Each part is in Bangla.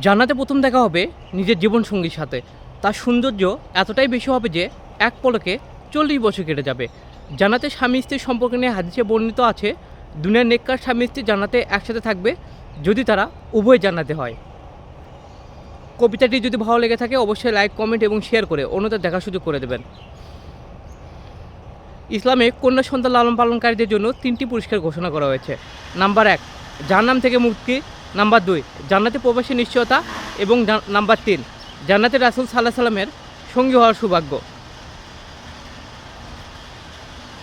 জান্নাতে প্রথম দেখা হবে নিজের জীবনসঙ্গীর সাথে। তার সৌন্দর্য এতটাই বেশি হবে যে এক পলকে 40 বছর কেটে যাবে। জান্নাতে স্বামী স্ত্রীর সম্পর্ক নিয়ে হাদিসে বর্ণিত আছে, দুনিয়ার নেককার স্বামী স্ত্রী জান্নাতে একসাথে থাকবে যদি তারা উভয় জান্নাতে হয়। কবিতাটি যদি ভালো লেগে থাকে অবশ্যই লাইক, কমেন্ট এবং শেয়ার করে অন্যদের দেখার সুযোগ করে দেবেন। ইসলামে কন্যা সন্তান লালন পালনকারীদের জন্য 3টি পুরস্কার ঘোষণা করা হয়েছে। নাম্বার 1, জাহান্নাম থেকে মুক্তি। নাম্বার 2, জান্নাতে প্রবেশের নিশ্চয়তা। এবং নাম্বার 3, জান্নাতে রাসূল সাল্লাল্লাহু আলাইহি সাল্লামের সঙ্গী হওয়ার সৌভাগ্য।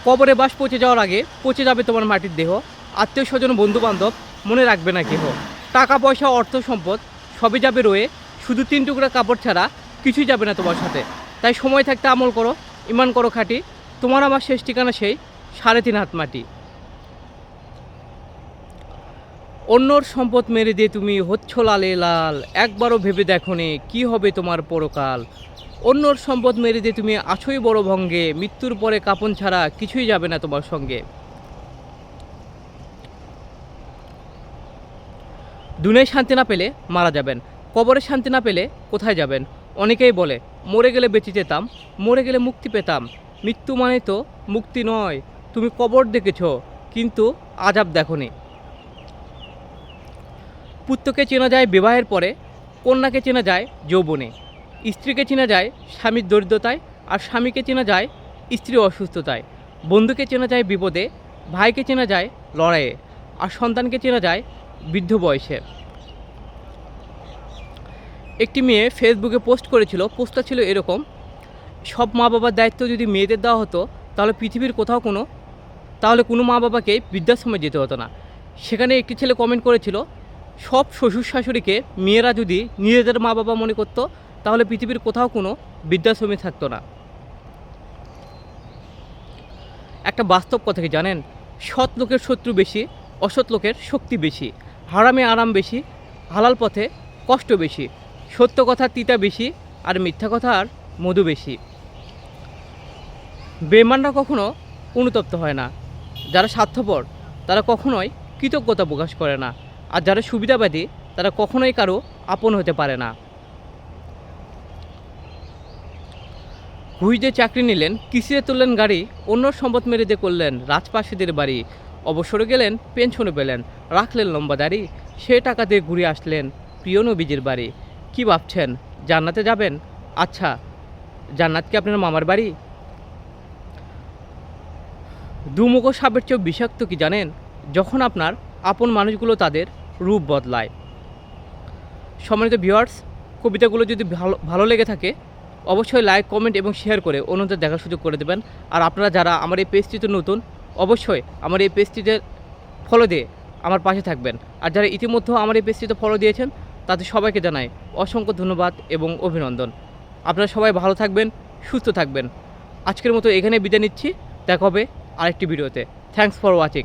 কবরে বাস পচে যাওয়ার আগে পচে যাবে তোমার মাটির দেহ, আত্মীয় স্বজন বন্ধু বান্ধব মনে রাখবে না কেহ। টাকা পয়সা অর্থ সম্পদ সবই যাবে রয়ে, শুধু 3 টুকরা কাপড় ছাড়া কিছুই যাবে না তোমার সাথে। তাই সময় থাকতে আমল করো, ইমান করো খাঁটি, তোমার আমার শেষ ঠিকানা সেই 3.5 হাত মাটি। অন্যর সম্পদ মেরে দিয়ে তুমি হচ্ছ লালে লাল, একবারও ভেবে দেখো নে কী হবে তোমার পরকাল। অন্যর সম্পদ মেরে দিয়ে তুমি আছোই বড় ভঙ্গে, মৃত্যুর পরে কাপন ছাড়া কিছুই যাবে না তোমার সঙ্গে। দুনিয়ায় শান্তি না পেলে মারা যাবেন, কবরে শান্তি না পেলে কোথায় যাবেন? অনেকেই বলে মরে গেলে বেঁচে যেতাম, মরে গেলে মুক্তি পেতাম। মৃত্যু মানে তো মুক্তি নয়, তুমি কবর দেখেছ কিন্তু আযাব দেখোনি। পুত্রকে চেনা যায় বিবাহের পরে, কন্যাকে চেনা যায় যৌবনে, স্ত্রীকে চেনা যায় স্বামীর দরিদ্রতায়, আর স্বামীকে চেনা যায় স্ত্রীর অসুস্থতায়। বন্ধুকে চেনা যায় বিপদে, ভাইকে চেনা যায় লড়াইয়ে, আর সন্তানকে চেনা যায় বৃদ্ধ বয়সে। একটি মেয়ে ফেসবুকে পোস্ট করেছিল, পোস্টটা ছিল এরকম: সব মা বাবার দায়িত্ব যদি মেয়েদের দেওয়া হতো তাহলে পৃথিবীর কোথাও কোনো মা বাবাকে বৃদ্ধাশ্রমে যেতে হতো না। সেখানে একটি ছেলে কমেন্ট করেছিল, সব শ্বশুর শাশুড়িকে মেয়েরা যদি নিজেদের মা বাবা মনে করতো তাহলে পৃথিবীর কোথাও কোনো বৃদ্ধাশ্রমে থাকতো না। একটা বাস্তব কথা কি জানেন? সৎ লোকের শত্রু বেশি, অসৎ লোকের শক্তি বেশি। হারামে আরাম বেশি, হালাল পথে কষ্ট বেশি। সত্য কথা তিতা বেশি, আর মিথ্যা কথার মধু বেশি। বেঈমানরা কখনো অনুতপ্ত হয় না, যারা স্বার্থপর তারা কখনোই কৃতজ্ঞতা প্রকাশ করে না, আর যারা সুবিধাবাদী তারা কখনোই কারো আপন হতে পারে না। ঘুষ দিয়ে চাকরি নিলেন, কিস্তিতে তুললেন গাড়ি, অন্যর সম্পদ মেরে দিয়ে করলেন রাজপ্রাসাদের বাড়ি। অবসরে গেলেন, পেনশনে পেলেন, রাখলেন লম্বা দাড়ি, সে টাকা দিয়ে ঘুরে আসলেন প্রিয় নবীজির বাড়ি। কি ভাবছেন জান্নাতে যাবেন? আচ্ছা, জান্নাত কি আপনার মামার বাড়ি? দুমুখো সাপের চেয়েও বিষাক্ত কি জানেন? যখন আপনার আপন মানুষগুলো তাদের রূপ বদলায়। সম্মানিত ভিউয়ার্স, কবিতাগুলো যদি ভালো লেগে থাকে অবশ্যই লাইক, কমেন্ট এবং শেয়ার করে অন্যদের দেখার সুযোগ করে দেবেন। আর আপনারা যারা আমার এই পেজটিতে নতুন, অবশ্যই আমার এই পেজটিতে ফলো দিয়ে আমার পাশে থাকবেন। আর যারা ইতিমধ্যে আমার এই পেজটিতে ফলো দিয়েছেন তাদের সবাইকে জানাই অসংখ্য ধন্যবাদ এবং অভিনন্দন। আপনারা সবাই ভালো থাকবেন, সুস্থ থাকবেন। আজকের মতো এখানে বিদায় নিচ্ছি, দেখা হবে আরেকটি ভিডিওতে। Thanks for watching.